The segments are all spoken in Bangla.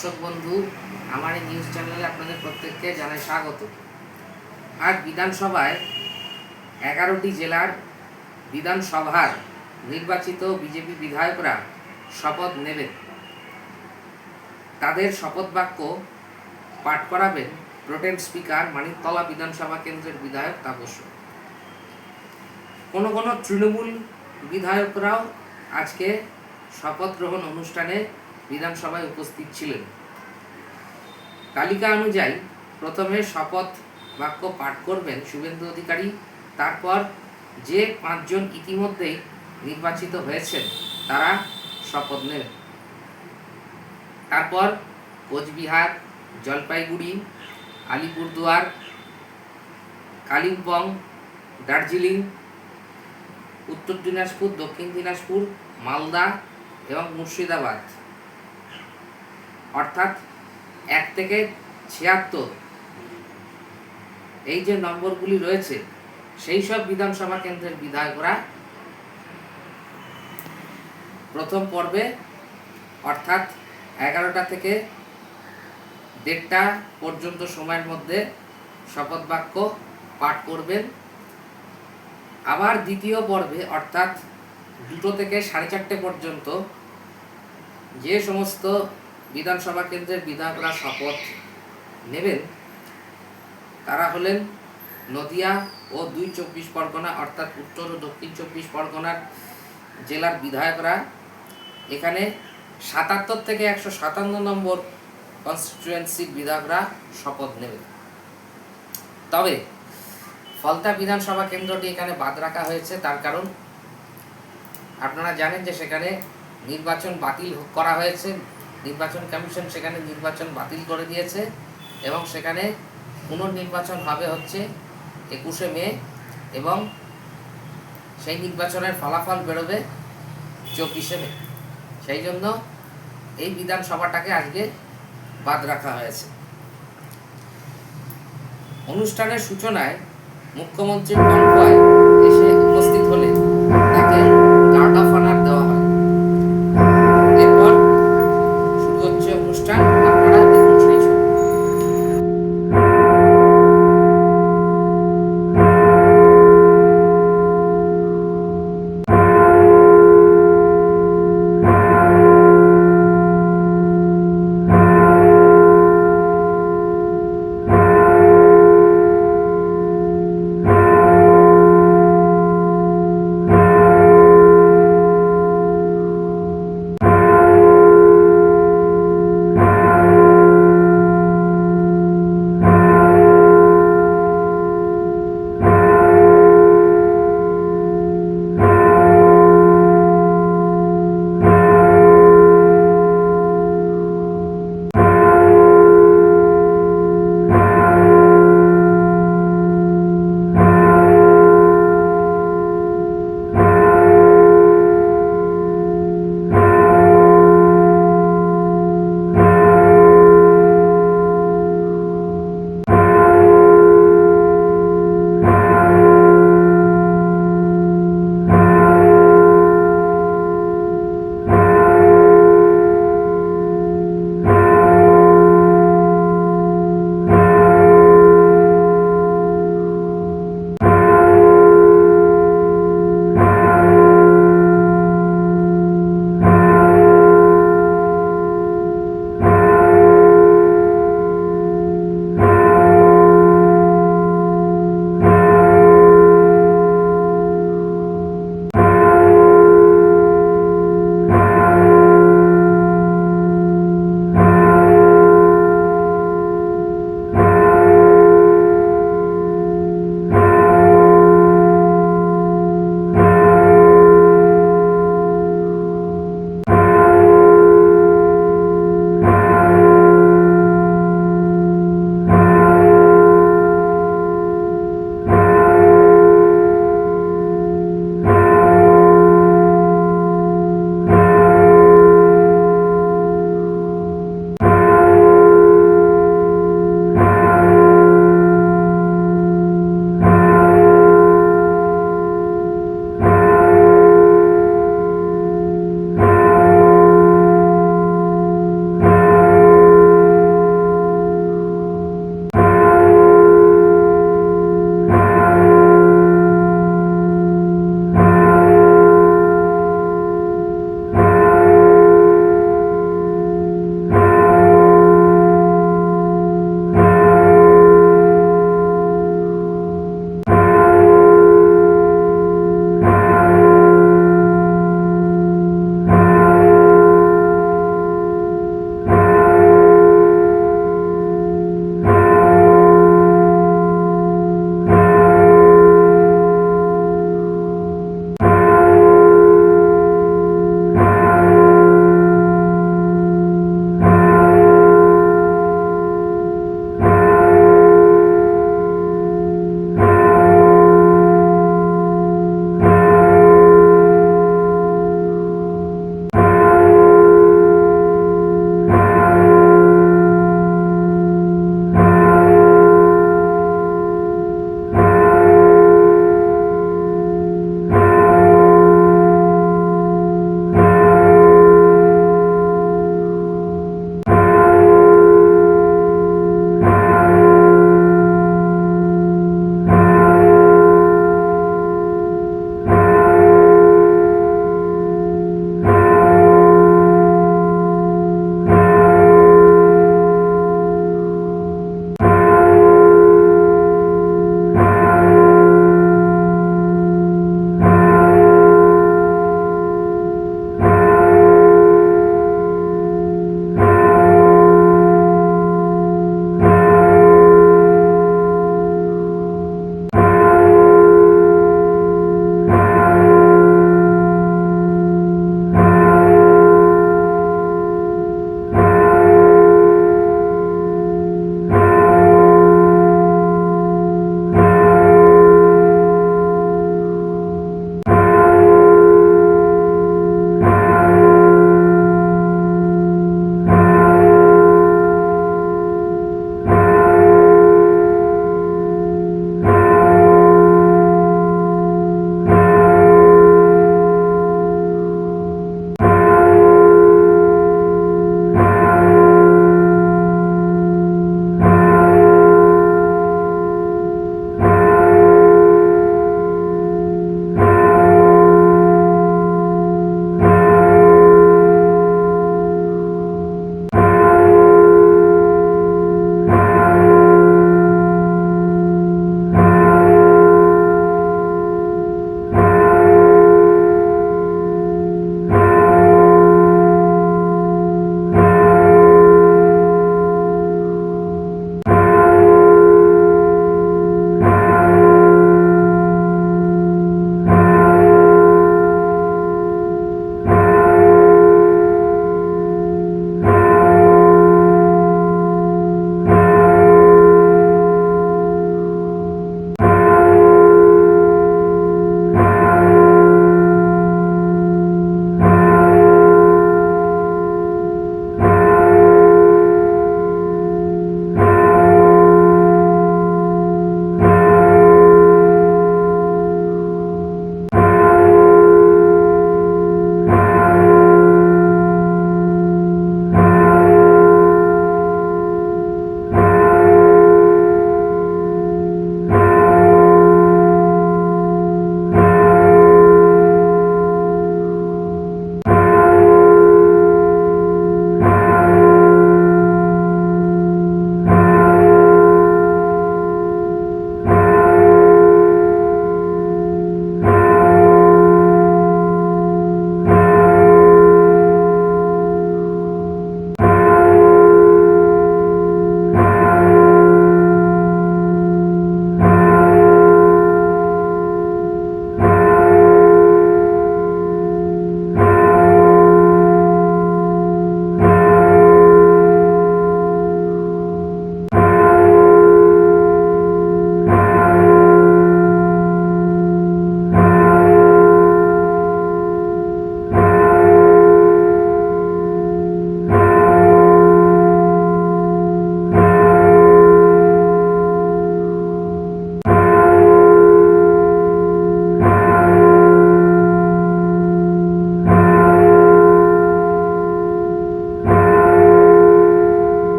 দর্শক বন্ধু, আমার এই নিউজ চ্যানেলে আপনাদের প্রত্যেককে জানাই স্বাগত। আজ বিধানসভায় 11টি জেলার বিধানসভার নির্বাচিত বিজেপি বিধায়করা শপথ নেবেন। তাদের শপথ বাক্য পাঠ করাবেন প্রোটেম স্পিকার মানিকতলা বিধানসভা কেন্দ্রের বিধায়ক তাপস। কোনো কোনো তৃণমূল বিধায়করাও আজকে শপথ গ্রহণ অনুষ্ঠানে বিধানসভায় উপস্থিত ছিলেন। তালিকা অনুযায়ী প্রথমে শপথ বাক্য পাঠ করবেন শুভেন্দু অধিকারী, তারপর যে 5 জন ইতিমধ্যেই নির্বাচিত হয়েছেন তারা শপথ নেবেন। তারপর কোচবিহার, জলপাইগুড়ি, আলিপুরদুয়ার, কালিম্পং, দার্জিলিং, উত্তর দিনাজপুর, দক্ষিণ দিনাজপুর, মালদা এবং মুর্শিদাবাদ, অর্থাৎ 1 থেকে 76 এই যে নম্বরগুলি রয়েছে সেই সব বিধানসভা কেন্দ্রের বিধায়করা প্রথম পর্বে অর্থাৎ 11টা থেকে 1:30 পর্যন্ত সময়ের মধ্যে শপথ বাক্য পাঠ করবেন। আবার দ্বিতীয় পর্বে অর্থাৎ 2 থেকে 4:30 পর্যন্ত যে সমস্ত বিধানসভা কেন্দ্রের বিধায়করা শপথ নেবেন তারা হলেন নদিয়া ও 2 চব্বিশ পরগনা অর্থাৎ উত্তর ও দক্ষিণ 24 পরগনার জেলার বিধায়করা। এখানে 77 থেকে 157 নম্বর কনস্টিটুয়েন্সির বিধায়করা শপথ নেবেন। তবে ফলতা বিধানসভা কেন্দ্রটি এখানে বাদ রাখা হয়েছে, তার কারণ আপনারা জানেন যে সেখানে নির্বাচন বাতিল করা হয়েছে। নির্বাচন কমিশন সেখানে নির্বাচন বাতিল করে দিয়েছে এবং সেখানে পুনর্নির্বাচন হবে হচ্ছে 21শে মে এবং সেই নির্বাচনের ফলাফল বেরোবে 24শে মে। সেই জন্য এই বিধানসভাটাকে আজকে বাদ রাখা হয়েছে। অনুষ্ঠানের সূচনায় মুখ্যমন্ত্রীর কনভয় এসে উপস্থিত হলে তাকে গার্ড অফ অনার দেওয়া হয়। এরপর শুরু হচ্ছে অনুষ্ঠান। আপনারা দেখুন সেই ছবি।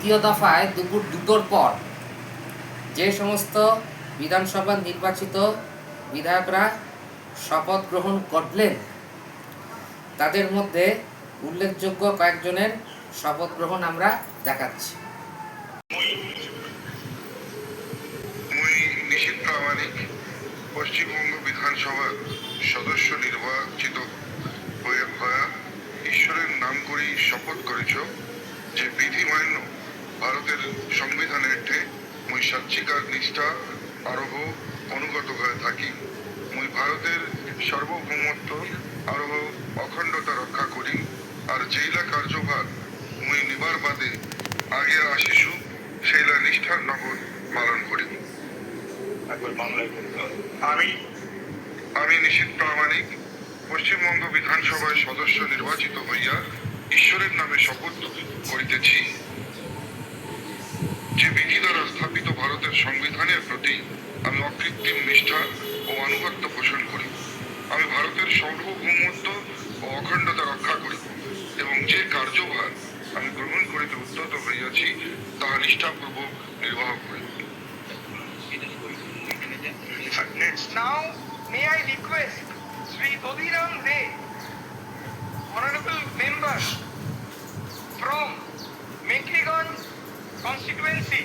দ্বিতীয় দফায় দুপুর 2টোর পর যে সমস্ত বিধানসভার নির্বাচিত বিধায়করা শপথ গ্রহণ করলেন তাদের মধ্যে উল্লেখযোগ্য কয়েকজনের শপথ গ্রহণ আমরা দেখাচ্ছি। নিশীথ প্রামাণিক পশ্চিমবঙ্গ বিধানসভার সদস্য নির্বাচিত হয়ে ঈশ্বরের নাম করেই শপথ করেছ যে বিধি মান্য ভারতের সংবিধানের মুই সাচ্চিকার নিষ্ঠা আরোহ অনুগত হয়ে থাকি। মুই ভারতের সার্বভৌমত্ব আরোহ অখণ্ডতা রক্ষা করি আর যেইলা কার্যভার মুই নিবার বাদে আগে আসিছু সেইলা নিষ্ঠার নগদ পালন করি। আমি নিশীথ প্রামাণিক পশ্চিমবঙ্গ বিধানসভায় সদস্য নির্বাচিত হইয়া ঈশ্বরের নামে শপথ করিতেছি যে বিধি দ্বারা স্থাপিত ভারতের সংবিধানের প্রতি আমি অকৃত্রিম নিষ্ঠা ও আনুগত্য পোষণ করি। আমি ভারতের সার্বভৌমত্ব ও অখণ্ডতা রক্ষা করিব এবং যে কার্যভার আমি গ্রহণ করিতে উদ্যত হইয়াছি তাহা নিষ্ঠাপূর্বক নির্বাহ করিব। Now, may I request Sri Dodiram Ray, Honorable Member from Mekliganj constituency,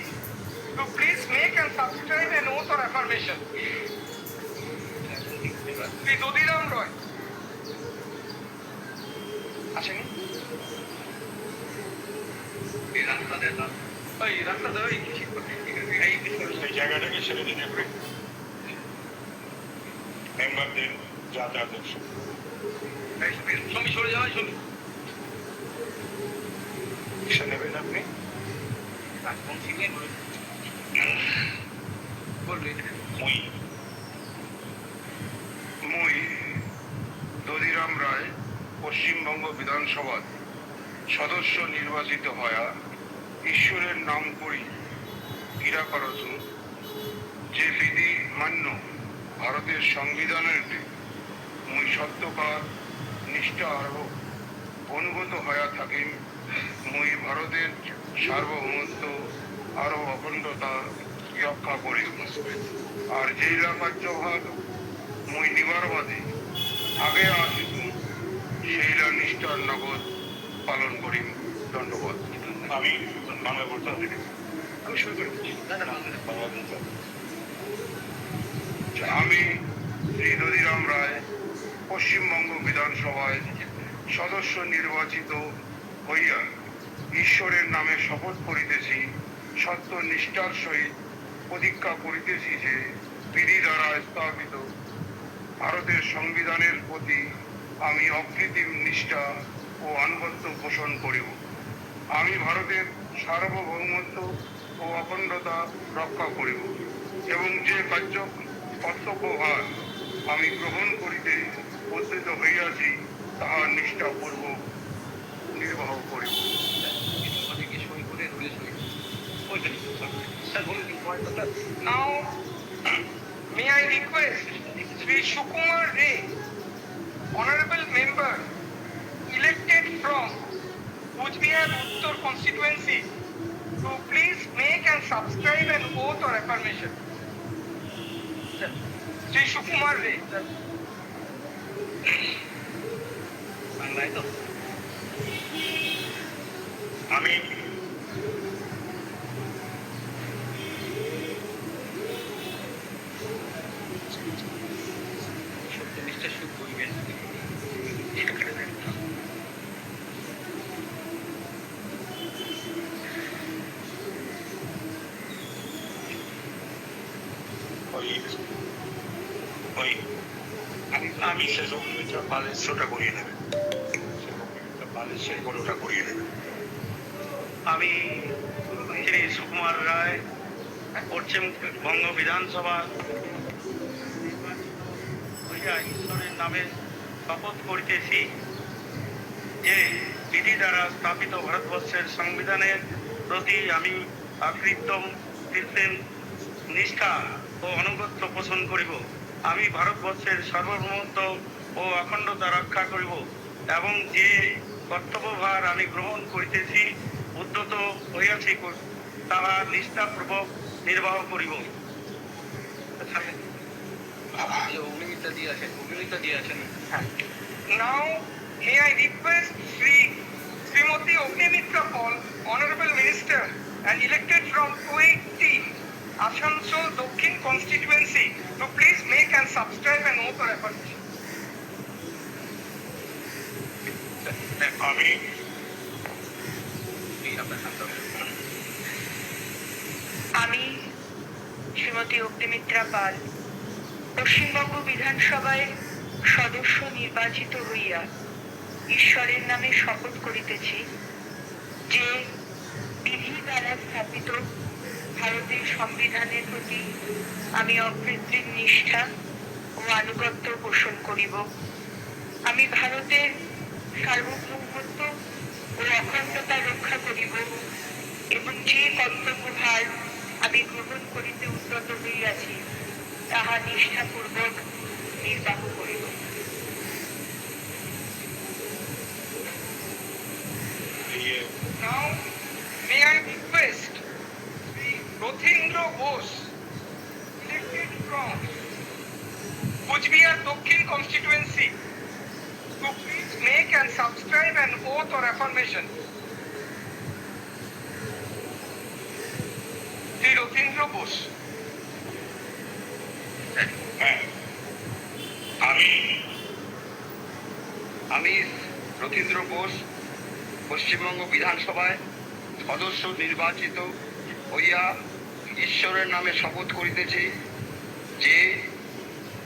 to please make and subscribe an oath or affirmation. Sri Dodiram Roy. আসেনি? এই রাস্তা দেওয়া এই জায়গাটাকে ছেড়ে দিন একটু। মেম্বারদের যাতায়াতের ছবি সরে যাওয়াই ছবি নেবেন আপনি মুই দধিরাম রায় পশ্চিমবঙ্গ বিধানসভার সদস্য নির্বাচিত হয়া ঈশ্বরের নাম করি ক্রীড়া করছু যে বিধি মান্য ভারতের সংবিধানের মুই সত্যকার নিষ্ঠা আরোহ অনুগত হয়া থাকি। মুই ভারতের সার্বভৌমত্ব আরো অখণ্ডতা রক্ষা করি আর যেইলা কার্যভার মুই নিবার বাদে আগে আসিছু সেইলা নিষ্ঠার নগদ পালন করি। ধন্যবাদ। আমি বাংলা বলতে হবে, আমি শুরু করে দিচ্ছি। আমি শ্রী দধিরাম রায় পশ্চিমবঙ্গ বিধানসভায় সদস্য নির্বাচিত হইয়া ঈশ্বরের নামে শপথ করিতেছি, সত্য নিষ্ঠার সহিত প্রতিজ্ঞা করিতেছি যে বিধি দ্বারা স্থাপিত ভারতের সংবিধানের প্রতি আমি অকৃত্রিম নিষ্ঠা ও আনুগত্য পোষণ করিব। আমি ভারতের সার্বভৌমত্ব ও অখণ্ডতা রক্ষা করিব এবং যে কর্তব্যভার আমি গ্রহণ করিতে উদ্যত হইয়াছি তাহা নিষ্ঠাপূর্বক নির্বাহ করিব। Now, may I request Sri Sukumar Ray, Honorable Member, elected from Coachbihar Uttar constituency, to please make and subscribe an oath or affirmation. Sri Sukumar Ray. আমি সত্যনিষ্ঠা সুখ বলবেন আমি সেসব বালেশ্বরটা করিয়ে নেবে, বালেশ্বর ওটা করিয়ে নেবে। আমি শ্রী সুকুমার রায় পশ্চিমবঙ্গ বিধানসভা ঈশ্বরের নামে শপথ করিতেছি যে বিধি দ্বারা স্থাপিত ভারতবর্ষের সংবিধানের প্রতি আমি অকৃত্রিম নিষ্ঠা ও আনুগত্য পোষণ করিব। আমি ভারতবর্ষের সার্বভৌমত্ব ও অখণ্ডতা রক্ষা করিব এবং যে কর্তব্যভার আমি গ্রহণ করিতেছি উদ্যত হইয়াছি তাহা নিষ্ঠাপূর্বক নির্বাহ করিব। Now, may I request Srimati Ognimitra Paul, Honorable Minister and elected from 280 Asansol Dokhin constituency, to please make and subscribe an oath or affirmation. আমি শ্রীমতী অগ্নিমিত্রা পাল পশ্চিমবঙ্গ বিধানসভায় সদস্য নির্বাচিত হইয়া ঈশ্বরের নামে শপথ করিতেছি যে বিধি দ্বারা স্থাপিত ভারতের সংবিধানের প্রতি আমি অকৃত্রিম নিষ্ঠা ও আনুগত্য পোষণ করিব। আমি ভারতের সার্বভৌমত্ব ও অখণ্ডতা রক্ষা করিব এবং যে কর্তব্যভার আমি গ্রহণ করিতে উদ্যত হইয়াছি তাহা নিষ্ঠাপূর্বক নির্বাহ করিব। Now, may I request Sri Rothindra Bose, elected from Kujbihar Dokhin constituency, to please make and subscribe an oath or affirmation. Sri Rothindra Bose. আমি রথীন্দ্র বোস পশ্চিমবঙ্গ বিধানসভায় সদস্য নির্বাচিত হইয়া ঈশ্বরের নামে শপথ করিতেছি যে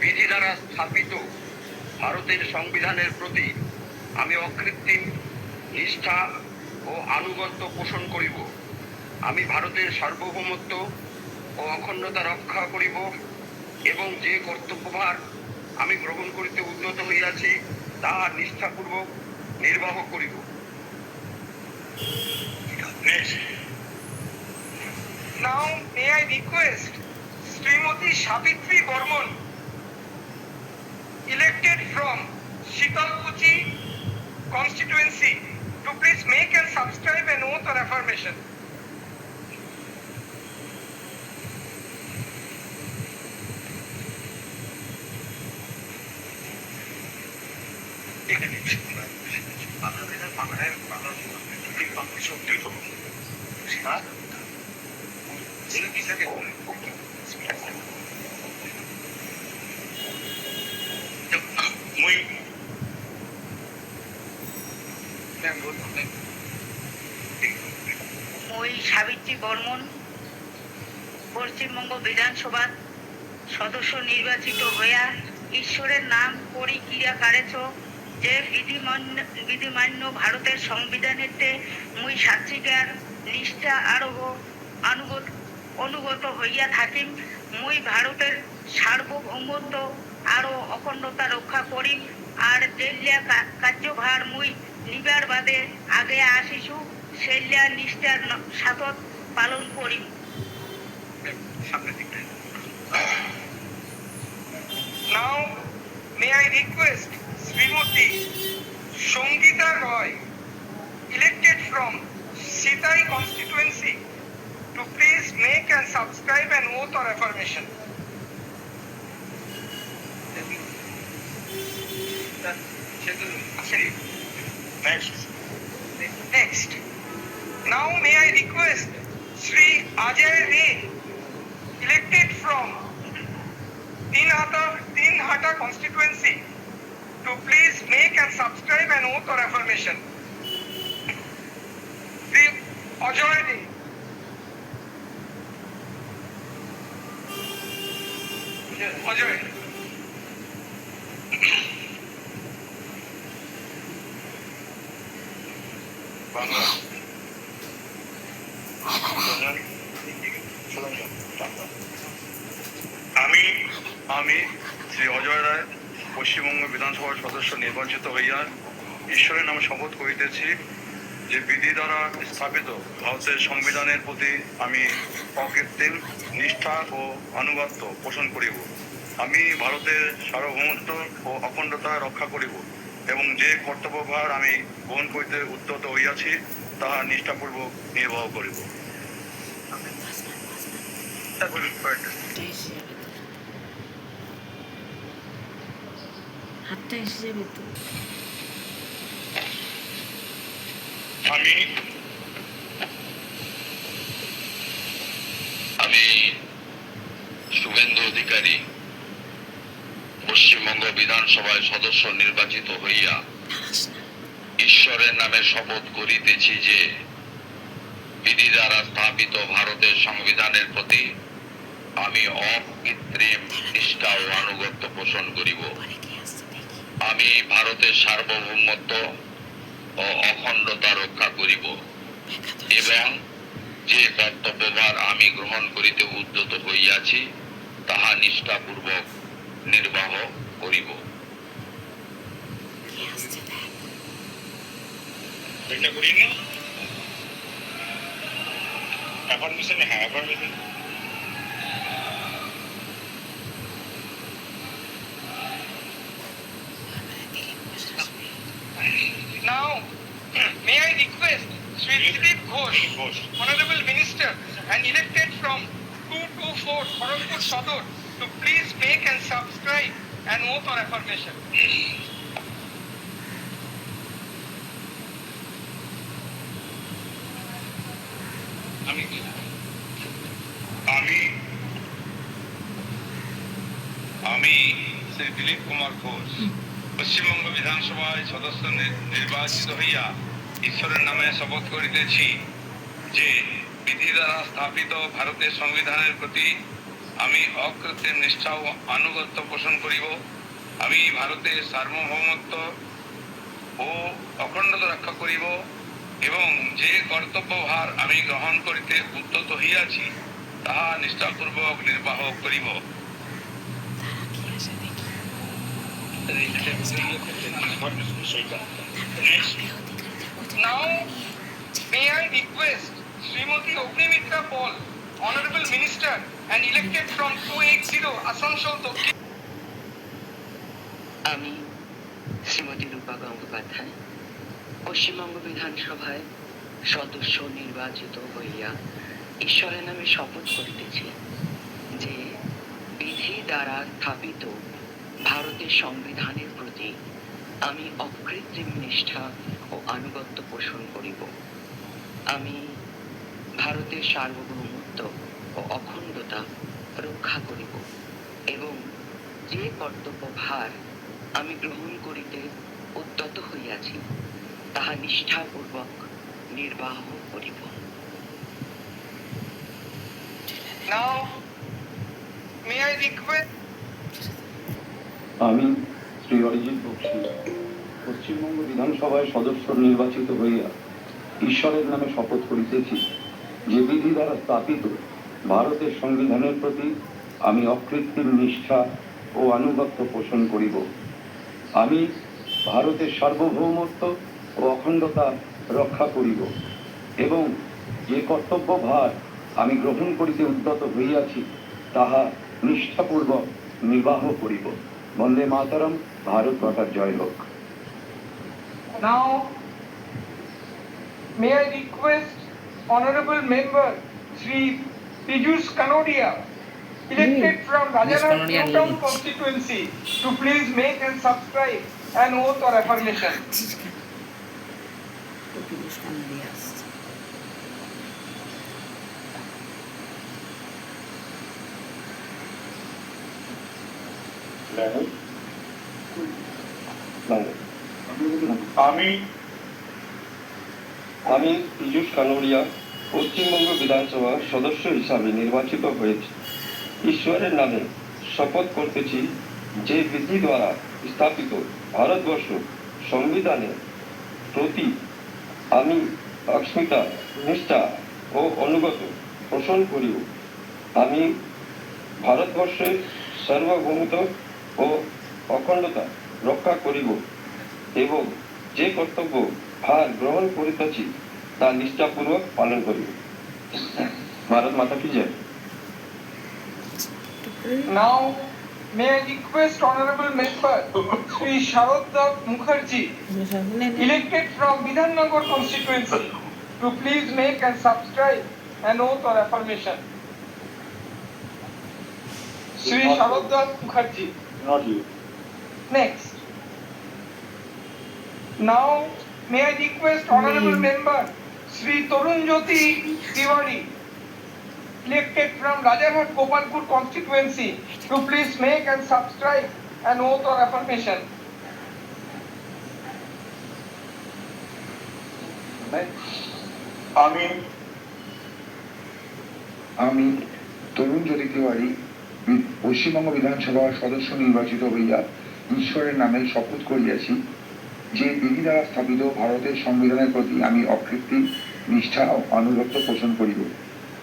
বিধি দ্বারা স্থাপিত ভারতের সংবিধানের প্রতি আমি অকৃত্রিম নিষ্ঠা ও আনুগত্য পোষণ করিব। আমি ভারতের সার্বভৌমত্ব ও অখণ্ডতা রক্ষা করিব এবং যে কর্তব্যভার আমি গ্রহণ করিতে উদ্যত হইয়াছি তাহা নিষ্ঠাপূর্বক নির্বাহ করিব। Now, may I request Srimati Savitri Burman, elected from Shitalkuchi constituency, to please make and subscribe an oath or affirmation. মই সাবিত্রী বর্মন পশ্চিমবঙ্গ বিধানসভার সদস্য নির্বাচিত হইয়া ঈশ্বরের নাম করি ক্রিয়া কারেছ যে বিধিমান্য ভারতের সংবিধানেতে মুই সাত্বিকার নিষ্ঠা আরোহ অনুগত হইয়া থাকিম। মুই ভারতের সার্বভৌমত্ব আরো অখণ্ডতা রক্ষা করিম আর যেলিয়া কার্যভার মুই নিবার বাদে আগে আসিছু সেলিয়া নিষ্ঠার সাথত পালন করিম। Now, may I request Srimati Sangita Roy, elected from Sitai constituency, to please make and subscribe an oath or affirmation. Next. Now, may I request Sri Ajay Ray, elected from Tinhata constituency, to please make and subscribe an oath or affirmation. Sri Ajay Ray. Ajay. আমি শ্রী অজয় রায় পশ্চিমবঙ্গ বিধানসভার সদস্য নির্বাচিত হইয়া ঈশ্বরের নামে শপথ করিতেছি যে বিধি দ্বারা স্থাপিত ভারতের সংবিধানের প্রতি আমি অকৃত্রিম নিষ্ঠা ও আনুগত্য পোষণ করিব। আমি ভারতের সার্বভৌমত্ব ও অখণ্ডতা রক্ষা করিব এবং যে কর্তব্যভার আমি গ্রহণ করিতে উদ্যত হইয়াছি তাহা নিষ্ঠাপূর্বক নির্বাহ করিব। হাতটা এসে যাবে তো। আমি শুভেন্দু অধিকারী পশ্চিমবঙ্গ বিধানসভায় সদস্য নির্বাচিত হইয়া ঈশ্বরের নামে শপথ করিতেছি যে বিধি দ্বারা স্থাপিত ভারতের সংবিধানের প্রতি আমি অকৃত্রিম নিষ্ঠা ও আনুগত্য পোষণ করিব। আমি ভারতের সার্বভৌমত্ব ও অখণ্ডতা রক্ষা করিব এবং যে কর্তব্যভার আমি গ্রহণ করিতে উদ্যত হইয়াছি তাহা নিষ্ঠাপূর্বক নির্বাহ করিব। Now, may I request Sri Dilip Ghosh, Honorable Minister and elected from 224 Kharagpur Sadar, to please make and subscribe an oath or affirmation. আমি শ্রী দিলীপ কুমার ঘোষ পশ্চিমবঙ্গ বিধানসভায় সদস্য নির্বাচিত হইয়া ঈশ্বরের নামে শপথ করিতেছি যে বিধি দ্বারা স্থাপিত ভারতের সংবিধানের প্রতি আমি অকৃত্রিম নিষ্ঠা ও আনুগত্য পোষণ করিব। আমি ভারতের সার্বভৌমত্ব ও অখণ্ডতা রক্ষা করিব এবং যে কর্তব্যভার আমি গ্রহণ করিতে উদ্যত হইয়াছি তাহা নিষ্ঠাপূর্বক নির্বাহ করিব। Now, may I request Srimati Ognimitra Paul, Honorable Minister and elected from 280 Asansol Dokhin. আমি শ্রীমতী রূপা গঙ্গোপাধ্যায় পশ্চিমবঙ্গ বিধানসভায় সদস্য নির্বাচিত হইয়া ঈশ্বরের নামে শপথ করিতেছি যে বিধি দ্বারা স্থাপিত ভারতের সংবিধানের প্রতি আমি অকৃত্রিম নিষ্ঠা ও আনুগত্য পোষণ করিব। আমি ভারতের সার্বভৌমত্ব ও অখণ্ডতা রক্ষা করিব এবং যে কর্তব্যভার আমি গ্রহণ করিতে উদ্যত হইয়াছি তাহা নিষ্ঠাপূর্বক নির্বাহ করিব। Now, may I request আমি শ্রী অরিজিৎ বক্সী পশ্চিমবঙ্গ বিধানসভায় সদস্য নির্বাচিত হইয়া ঈশ্বরের নামে শপথ করিতেছি যে বিধি দ্বারা স্থাপিত ভারতের সংবিধানের প্রতি আমি অকৃত্রিম নিষ্ঠা ও আনুগত্য পোষণ করিব। আমি ভারতের সার্বভৌমত্ব ও অখণ্ডতা রক্ষা করিব এবং যে কর্তব্যভার আমি গ্রহণ করিতে উদ্যত হইয়াছি তাহা নিষ্ঠাপূর্বক নির্বাহ করিব। বন্দে মাতরম। ভারত মাতার জয় হোক। Now, may I request Honorable Member Sri Piyush Kanodia, elected from Rajaram Kanodia New Town needs. constituency, to please make and subscribe an oath or affirmation. টুপি দুষ্কান দিয়ে আসছে। আমি পীযূষ কানোডিয়া পশ্চিমবঙ্গ বিধানসভা সদস্য হিসাবে নির্বাচিত হয়েছি। ঈশ্বরের নামে শপথ করতেছি যে বিধি দ্বারা স্থাপিত ভারতবর্ষ সংবিধানের প্রতি আমি অস্মিতা নিষ্ঠা ও অনুগত পোষণ করিব। আমি ভারতবর্ষের সার্বভৌমত্ব ও অখণ্ডতা রক্ষা করিব এবং যে কর্তব্য ভার গ্রহণ করিতেছি তা নিষ্ঠাপূর্বক পালন করিব। ভারত মাতা কি জয়। Now, may I request Honorable Member Sri Sharodda Mukherjee, elected from Bidhannagar constituency, to please make and subscribe an oath or affirmation. Shri Sharaddat Mukherjee. Not you. Next. Now, may I request Honorable Member Shri Torunjyoti Tiwari, elected from Rajarhat Gopalpur constituency, to please make and subscribe an oath or affirmation. আমি তরুণজ্যোতি তিওয়ারি পশ্চিমবঙ্গ বিধানসভার সদস্য নির্বাচিত হইয়া ঈশ্বরের নামে শপথ করিয়াছি যে বিধি দ্বারা স্থাপিত ভারতের সংবিধানের প্রতি আমি অকৃত্রিম নিষ্ঠা ও আনুগত্য পোষণ করিব।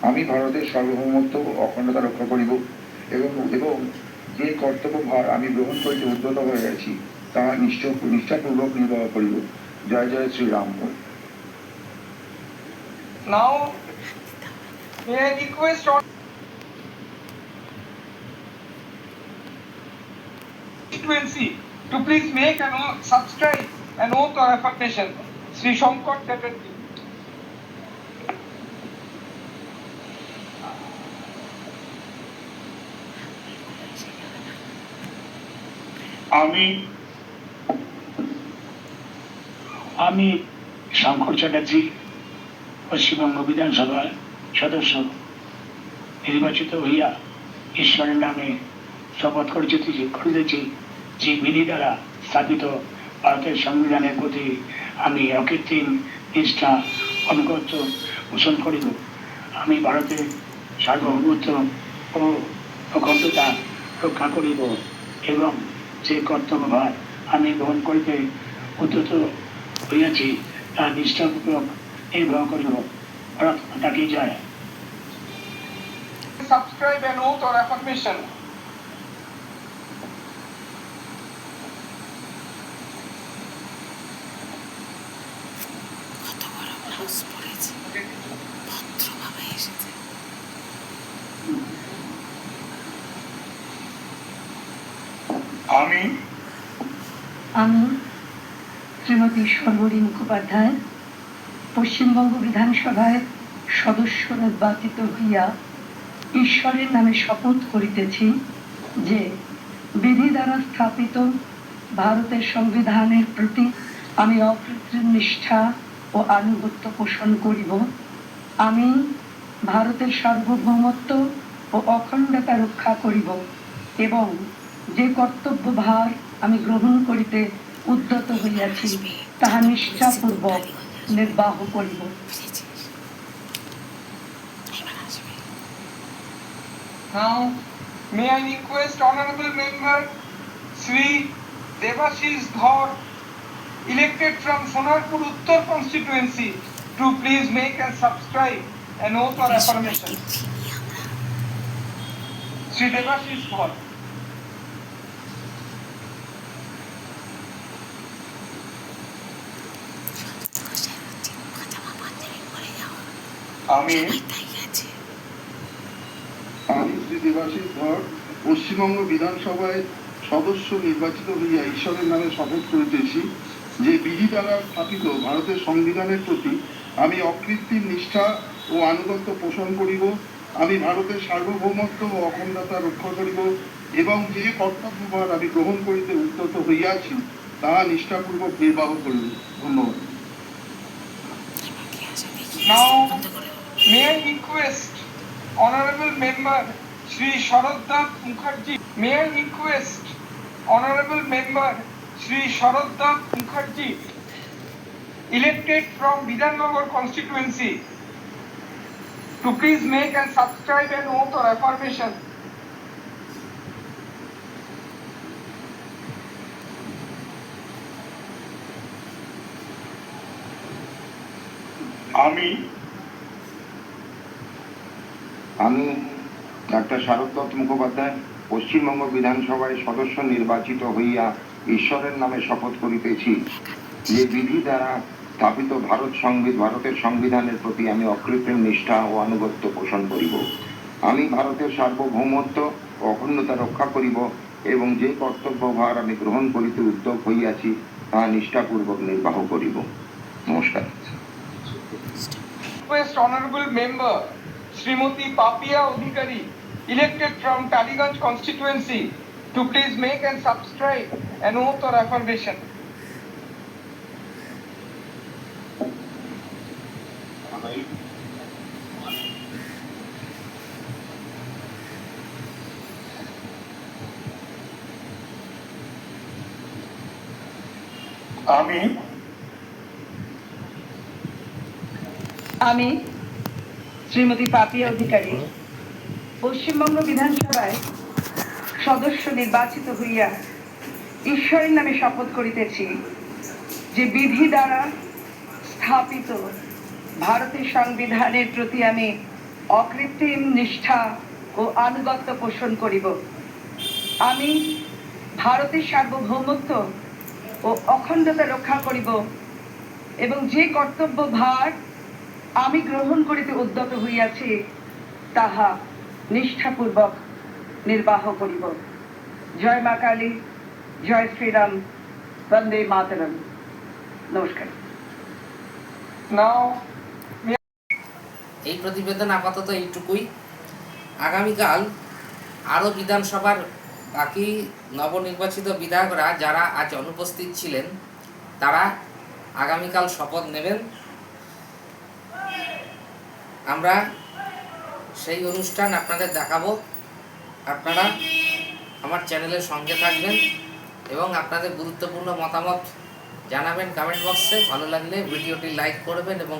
আমি ভারতের সার্বভৌমত্ব ও অখণ্ডতা রক্ষা করিব এবং যে কর্তব্যভার আমি গ্রহণ করিতে উদ্যত হইয়াছি তাহা নিষ্ঠাপূর্বক নির্বাহ করিব। জয় জয় Shriram. Now, may I request constituency to please make and subscribe an oath or affirmation. Sri Shankar Chatterjee. আমি শঙ্কর চ্যাটার্জি পশ্চিমবঙ্গ বিধানসভার সদস্য নির্বাচিত হইয়া ঈশ্বরের নামে শপথ করিতেছি যে বিধি দ্বারা স্থাপিত ভারতের সংবিধানের প্রতি আমি অকৃত্রিম নিষ্ঠা অনুগত্য পোষণ করিব। আমি ভারতের সার্বভৌমত্ব ও অখণ্ডতা রক্ষা করিব এবং যে কর্তব্যভার আমি গ্রহণ করিতে উদ্যত হইয়াছি তা নিষ্ঠাপূর্বক নির্বাহ করিব। ভারত মাতা কি জয়। Subscribe an oath or affirmation. কত বড় ব্লাউজ পরেছে, ভদ্রভাবে এসেছে। আমি শ্রীমতী সর্বরী মুখোপাধ্যায় পশ্চিমবঙ্গ বিধানসভায় সদস্য নির্বাচিত হইয়া ঈশ্বরের নামে শপথ করিতেছি যে বিধি দ্বারা স্থাপিত ভারতের সংবিধানের প্রতি আমি অকৃত্রিম নিষ্ঠা ও আনুগত্য পোষণ করিব। আমি ভারতের সার্বভৌমত্ব ও অখণ্ডতা রক্ষা করিব এবং যে কর্তব্যভার আমি গ্রহণ করিতে উদ্যত হইয়াছি তাহা নিষ্ঠাপূর্বক নির্বাহ করিব। Now, may I request Honorable Member Sri Devashish Dhar, elected from Sonarpur Uttar constituency, to please make and subscribe an oath or affirmation. Sri Devashish Dhar. আমি শ্রী দেবাশিস ধর পশ্চিমবঙ্গ বিধানসভায় সদস্য নির্বাচিত হইয়া ঈশ্বরের নামে শপথ করিতেছি যে বিধি দ্বারা স্থাপিত ভারতের সংবিধানের প্রতি আমি অকৃত্রিম নিষ্ঠা ও আনুগত্য পোষণ করিব। আমি ভারতের সার্বভৌমত্ব ও অখণ্ডতা রক্ষা করিব এবং যে কর্তব্যভার আমি গ্রহণ করিতে উদ্যত হইয়াছি তাহা নিষ্ঠাপূর্বক নির্বাহ করিব। ধন্যবাদ। Now, may I request Honorable Member Shri Sharaddat Mukherjee. May I request Honorable Member Shri Sharaddat Mukherjee, elected from Bidhannagar constituency, to please make and subscribe an oath or affirmation. আমি ডাক্তার শারদত্ত মুখোপাধ্যায় পশ্চিমবঙ্গ বিধানসভায় সদস্য নির্বাচিত হইয়া ঈশ্বরের নামে শপথ করিতেছি যে বিধি দ্বারা স্থাপিত ভারতের সংবিধানের প্রতি আমি অকৃত্রিম নিষ্ঠা ও আনুগত্য পোষণ করিব। আমি ভারতের সার্বভৌমত্ব ও অখণ্ডতা রক্ষা করিব এবং যে কর্তব্যভার আমি গ্রহণ করিতে উদ্যোগ হইয়াছি তা নিষ্ঠাপূর্বক নির্বাহ করিব। নমস্কার। request Honorable Member Srimati Papia Odhikari, elected from Taliganj constituency, to please make and subscribe an oath or affirmation. আমি শ্রীমতী পাপিয়া অধিকারী পশ্চিমবঙ্গ বিধানসভায় সদস্য নির্বাচিত হইয়া ঈশ্বরের নামে শপথ করিতেছি যে বিধি দ্বারা স্থাপিত ভারতের সংবিধানের প্রতি আমি অকৃত্রিম নিষ্ঠা ও আনুগত্য পোষণ করিব। আমি ভারতের সার্বভৌমত্ব ও অখণ্ডতা রক্ষা করিব এবং যে কর্তব্য ভার আমি গ্রহণ করিতে উদ্যত হইয়াছি তাহা নিষ্ঠাপূর্বক নির্বাহ করিব। জয় মা কালী, জয় শ্রীরাম, বন্দে মাতরম। নমস্কার। Now, এই প্রতিবেদন আপাতত এইটুকুই। আগামীকাল আরও বিধানসভার বাকি নবনির্বাচিত বিধায়করা যারা আজ অনুপস্থিত ছিলেন তারা আগামীকাল শপথ নেবেন। আমরা সেই অনুষ্ঠান আপনাদের দেখাবো। আপনারা আমার চ্যানেলের সঙ্গে থাকবেন এবং আপনাদের গুরুত্বপূর্ণ মতামত জানাবেন কমেন্ট বক্সে। ভালো লাগলে ভিডিওটি লাইক করবেন এবং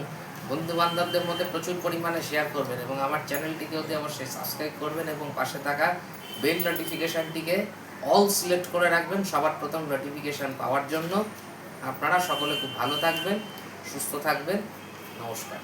বন্ধুবান্ধবদের মধ্যে প্রচুর পরিমাণে শেয়ার করবেন এবং আমার চ্যানেলটিকে অতি অবশ্যই সাবস্ক্রাইব করবেন এবং পাশে থাকা বেল নোটিফিকেশানটিকে অল সিলেক্ট করে রাখবেন সবার প্রথম নোটিফিকেশান পাওয়ার জন্য। আপনারা সকলে খুব ভালো থাকবেন, সুস্থ থাকবেন। নমস্কার।